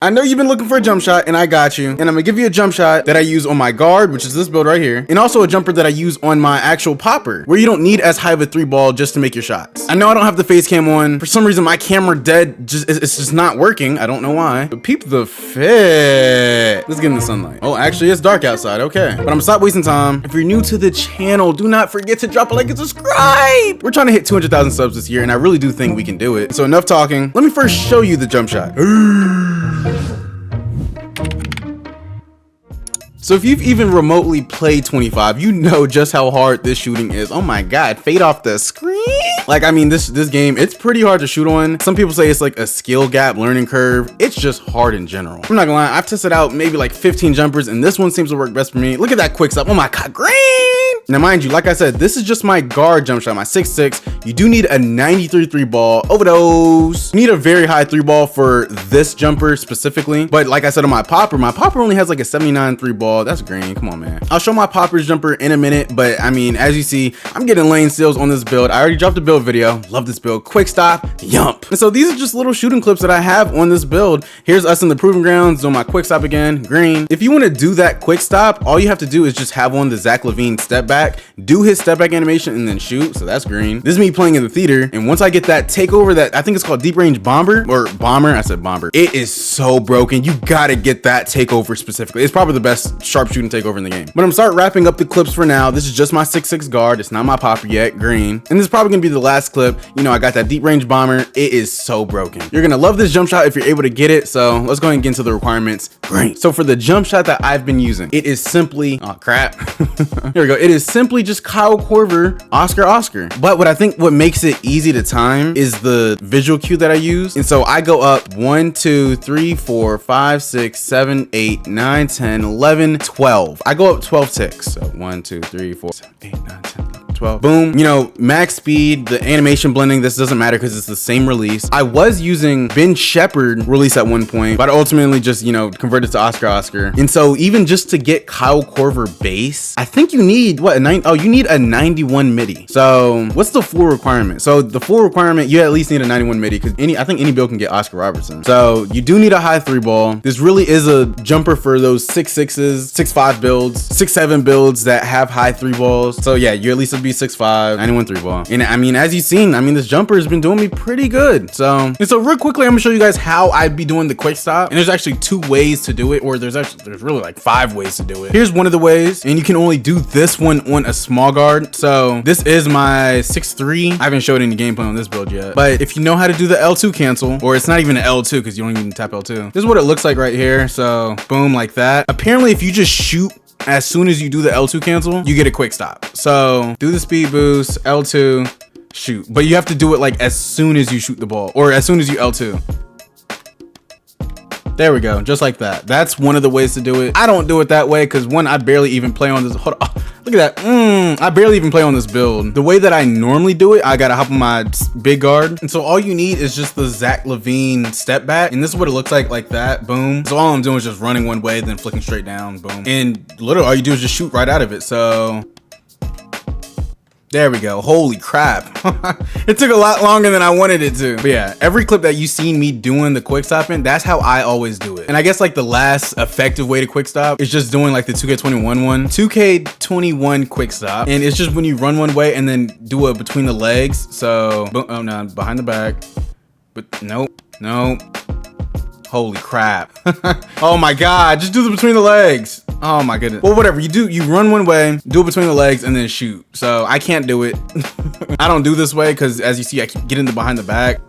I know you've been looking for a jump shot, and I got you. And I'm gonna give you a jump shot that I use on my guard, which is this build right here, and also a jumper that I use on my actual popper, where you don't need as high of a 3-ball just to make your shots. I know I don't have the face cam on. For some reason, my camera it's just not working. I don't know why. But peep the fit. Let's get in the sunlight. Oh, actually, it's dark outside. Okay. But I'm gonna stop wasting time. If you're new to the channel, do not forget to drop a like and subscribe. We're trying to hit 200,000 subs this year, and I really do think we can do it. So enough talking. Let me first show you the jump shot. So if you've even remotely played 25, you know just how hard this shooting is. Oh my God, fade off the screen. Like, I mean, this game, it's pretty hard to shoot on. Some people say it's like a skill gap learning curve. It's just hard in general. I'm not gonna lie, I've tested out maybe like 15 jumpers and this one seems to work best for me. Look at that quick stop. Oh my God, green. Now, mind you, like I said, this is just my guard jump shot, my 6'6". You do need a 93 3-ball. Overdose. You need a very high 3-ball for this jumper specifically. But like I said on my popper only has like a 79 3-ball. That's green. Come on, man. I'll show my popper's jumper in a minute, but I mean, as you see, I'm getting lane steals on this build. I already dropped a build video. Love this build. Quick stop, yump. And so these are just little shooting clips that I have on this build. Here's us in the proving grounds on my quick stop again, green. If you want to do that quick stop, all you have to do is just have on the Zach LaVine step back, do his step back animation, and then shoot. So that's green. This is me playing in the theater. And once I get that takeover, that I think it's called deep range bomber or bomber. I said bomber. It is so broken. You gotta get that takeover specifically. It's probably the best sharpshooting takeover in the game. But I'm gonna start wrapping up the clips for now. This is just my 6'6" guard. It's not my popper yet, green. And this is probably gonna be the last clip. You know, I got that deep range bomber. It is so broken. You're gonna love this jump shot if you're able to get it. So let's go ahead and get into the requirements. Green. So for the jump shot that I've been using, it is simply, oh crap. Here we go. It is simply just Kyle Korver, Oscar. But what makes it easy to time is the visual cue that I use. And so I go up 1, 2, 3, 4, 5, 6, 7, 8, 9, 10, 11, 12. I go up 12 ticks. So 1, 2, 3, 4, 7, 8, 9, 10, 11, 12. Boom. You know, max speed, the animation blending, this doesn't matter because it's the same release. I was using Ben Shepherd release at one point, but I ultimately just, you know, converted to Oscar. And so even just to get Kyle Korver base, I think you need what, you need a 91 MIDI. So what's the full requirement? So the full requirement, you at least need a 91 MIDI because I think any build can get Oscar Robertson. So you do need a high 3-ball. This really is a jumper for those 6'6s, 6'5 builds, 6'7 builds that have high 3-balls. So yeah, you at least would be 6'5, 91 3-ball. And I mean, as you've seen, I mean, this jumper has been doing me pretty good. So real quickly, I'm gonna show you guys how I'd be doing the quick stop. And there's actually 2 ways to do it, or there's really like 5 ways to do it. Here's one of the ways, and you can only do this one on a small guard. So this is my 6'3". I haven't showed any gameplay on this build yet, but if you know how to do the L2 cancel, or it's not even an L2 because you don't even tap L2. This is what it looks like right here. So boom, like that. Apparently, if you just shoot as soon as you do the L2 cancel, you get a quick stop. So do the speed boost, L2, shoot. But you have to do it like as soon as you shoot the ball, or as soon as you L2. There we go, just like that. That's one of the ways to do it. I don't do it that way because one, I barely even play on this. Hold on, look at that. I barely even play on this build. The way that I normally do it, I gotta hop on my big guard. And so all you need is just the Zach LaVine step back. And this is what it looks like that, boom. So all I'm doing is just running one way, then flicking straight down, boom. And literally all you do is just shoot right out of it. So there we go. Holy crap. It took a lot longer than I wanted it to. But yeah, every clip that you've seen me doing the quick stopping, that's how I always do it. And I guess like the last effective way to quick stop is just doing like the 2K21 one. 2K21 quick stop. And it's just when you run one way and then do it between the legs. So, oh no, behind the back. But nope. Holy crap. Oh my God, just do the between the legs. Oh my goodness. Well, whatever you run one way, do it between the legs, and then shoot. So I can't do it. I don't do this way because as you see, I keep getting the behind the back,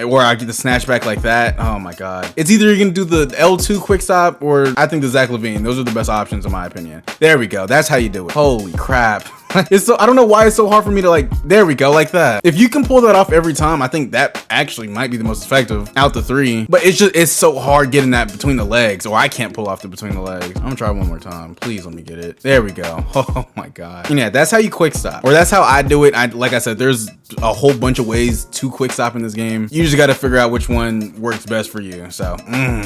or I get the snatch back like that. Oh my God. It's either you're gonna do the L2 quick stop, or I think the Zach LaVine. Those are the best options in my opinion. There we go. That's how you do it. Holy crap. It's so, I don't know why it's so hard for me to like, there we go, like that. If you can pull that off every time, I think that actually might be the most effective out the 3. But it's so hard getting that between the legs, or I can't pull off the between the legs. I'm gonna try one more time. Please let me get it. There we go. Oh my God. And yeah, that's how you quick stop, or that's how I do it. Like I said, there's a whole bunch of ways to quick stop in this game. You just got to figure out which one works best for you. So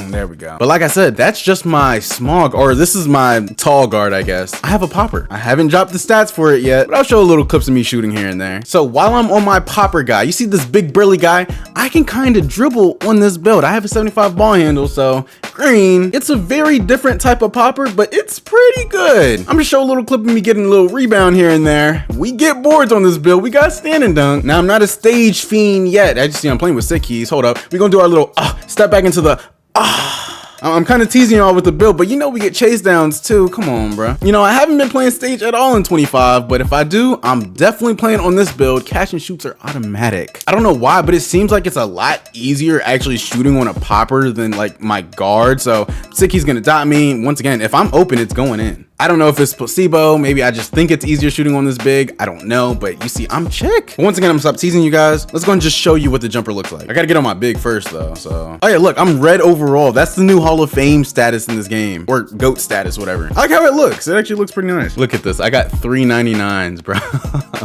there we go. But like I said, that's just my small, or this is my tall guard, I guess. I have a popper. I haven't dropped the stats for it yet, but I'll show a little clips of me shooting here and there. So while I'm on my popper guy, you see this big burly guy, I can kind of dribble on this build. I have a 75 ball handle, so green. It's a very different type of popper, but it's pretty good. I'm gonna show a little clip of me getting a little rebound here and there. We get boards on this build. We got stand and dunk. Now I'm not a stage fiend yet. As you see, I'm playing with sick keys. Hold up. We're gonna do our little step back into the I'm kind of teasing y'all with the build, but you know we get chase downs too. Come on, bro. You know, I haven't been playing stage at all in 25, but if I do, I'm definitely playing on this build. Catch and shoots are automatic. I don't know why, but it seems like it's a lot easier actually shooting on a popper than like my guard. So Sicky's gonna dot me. Once again, if I'm open, it's going in. I don't know if it's placebo. Maybe I just think it's easier shooting on this big. I don't know, but you see, I'm chick. But once again, I'm gonna stop teasing you guys. Let's go and just show you what the jumper looks like. I gotta get on my big first though, so. Oh yeah, look, I'm red overall. That's the new Hall of Fame status in this game, or GOAT status, whatever. I like how it looks. It actually looks pretty nice. Look at this. I got 399s, bro.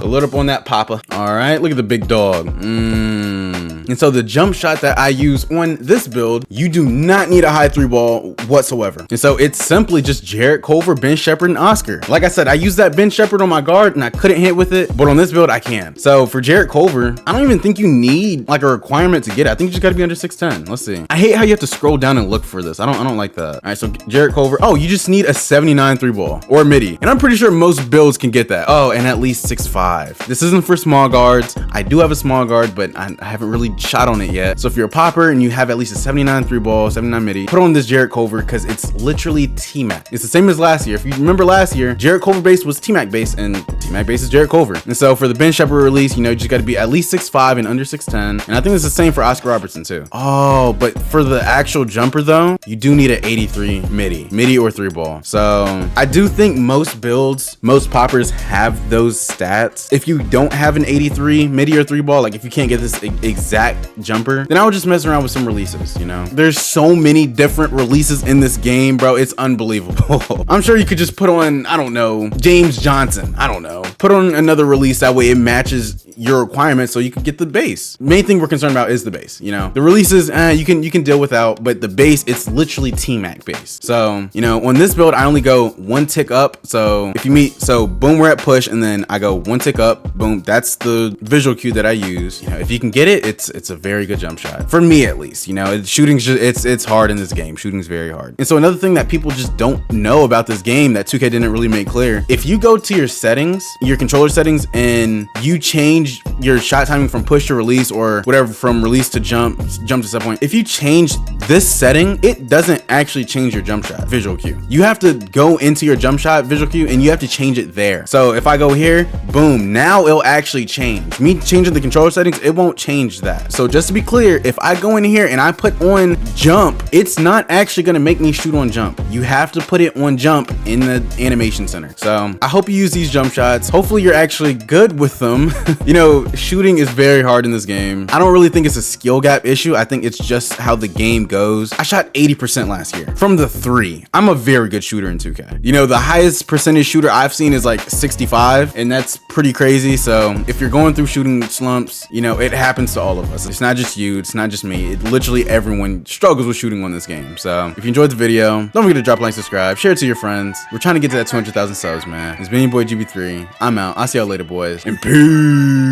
Load up on that papa. All right, look at the big dog. And so the jump shot that I use on this build, you do not need a high 3 ball whatsoever. And so it's simply just Jarrett Culver, Ben Shepherd, and Oscar. Like I said, I used that Ben Shepherd on my guard and I couldn't hit with it, but on this build I can. So for Jarrett Culver, I don't even think you need like a requirement to get it. I think you just gotta be under 6'10". Let's see. I hate how you have to scroll down and look for this. I don't like that. All right, so Jarrett Culver. Oh, you just need a 79 3 ball or midi. And I'm pretty sure most builds can get that. Oh, and at least 6'5". This isn't for small guards. I do have a small guard, but I haven't really shot on it yet. So if you're a popper and you have at least a 79 3 ball, 79 midi, put on this Jarrett Culver because it's literally T-Mac. It's the same as last year. If you remember last year, Jarrett Culver base was T-Mac base and T-Mac base is Jarrett Culver. And so for the Ben Shepherd release, you know, you just got to be at least 6'5" and under 6'10". And I think it's the same for Oscar Robertson too. Oh, but for the actual jumper though, you do need an 83 midi or 3 ball. So I do think most builds, most poppers have those stats. If you don't have an 83 midi or 3 ball, like if you can't get this exact jumper, then I would just mess around with some releases, you know? There's so many different releases in this game, bro. It's unbelievable. I'm sure you could just put on, I don't know, James Johnson. I don't know. Put on another release. That way it matches your requirements so you can get the base. Main thing we're concerned about is the base, you know? The releases, you can deal without, but the base, it's literally T-Mac base. So, you know, on this build, I only go 1 tick up. So if you meet, so boom, we're at push, and then I go 1 tick up, boom. That's the visual cue that I use. You know, if you can get it, it's a very good jump shot. For me, at least, you know, shooting's just, it's hard in this game. Shooting's very hard. And so another thing that people just don't know about this game that 2K didn't really make clear, if you go to your settings, your controller settings, and you change your shot timing from push to release or whatever, from release to jump to set point, if you change this setting, it doesn't actually change your jump shot visual cue. You have to go into your jump shot visual cue and you have to change it there. So if I go here, boom, now it'll actually change. Me changing the controller settings, it won't change that. So just to be clear, if I go in here and I put on jump, it's not actually gonna make me shoot on jump. You have to put it on jump in the animation center. So I hope you use these jump shots. Hopefully you're actually good with them. You know, shooting is very hard in this game. I don't really think it's a skill gap issue. I think it's just how the game goes. I shot 80% last year from the 3. I'm a very good shooter in 2K. You know, the highest percentage shooter I've seen is like 65, and that's pretty crazy. So if you're going through shooting slumps, you know, it happens to all of us. It's not just you, it's not just me. Literally everyone struggles with shooting on this game. So if you enjoyed the video, don't forget to drop a like, subscribe, share it to your friends. We're trying to get to that 200,000 subs, man. It's been your boy GB3. I'm out. I'll see y'all later, boys, and peace.